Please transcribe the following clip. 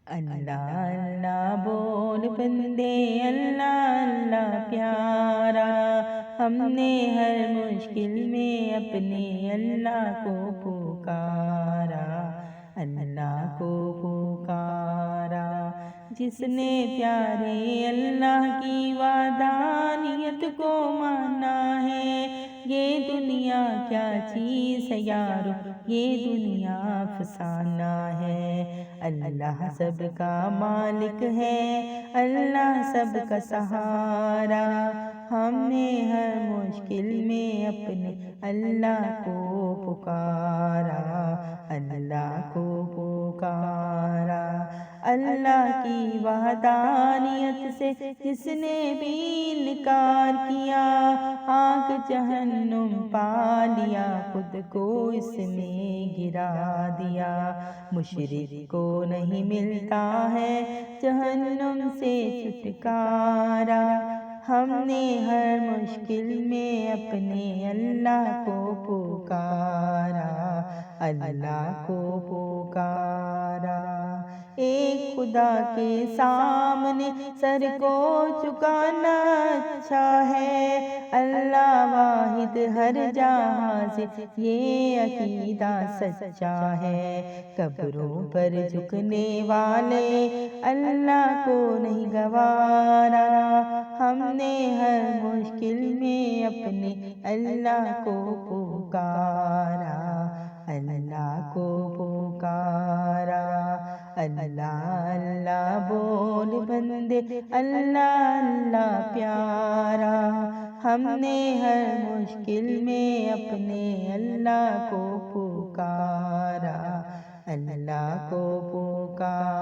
اللہ اللہ بول بندے، اللہ اللہ پیارا، ہم نے ہر مشکل میں اپنے اللہ کو پکارا، اللہ کو پکارا۔ جس نے پیارے اللہ کی وحدانیت کو مانا ہے، یہ دنیا کیا چیز ہے یارو، یہ دنیا افسانہ ہے۔ اللہ سب کا مالک ہے، اللہ سب کا سہارا، ہم نے ہر مشکل میں اپنے اللہ کو پکارا، اللہ کو پکارا۔ اللہ کی وحدانیت سے جس نے بھی انکار کیا، آگ جہنم پا لیا، خود کو اس نے گرا دیا۔ مشرک کو نہیں ملتا ہے جہنم سے چھٹکارا، ہم نے ہر مشکل میں اپنے اللہ کو پکارا، اللہ کو پکارا۔ ایک خدا کے سامنے سر کو جھکانا اچھا ہے، اللہ واحد ہر جہاں سے یہ عقیدہ سچا ہے۔ قبروں پر جھکنے والے اللہ کو نہیں گوارا، ہم نے ہر مشکل میں اپنے اللہ کو پکارا، اللہ کو پکارا۔ اللہ اللہ بول بندے، اللہ اللہ پیارا، ہم نے ہر مشکل میں اپنے اللہ کو پکارا، اللہ کو پکارا۔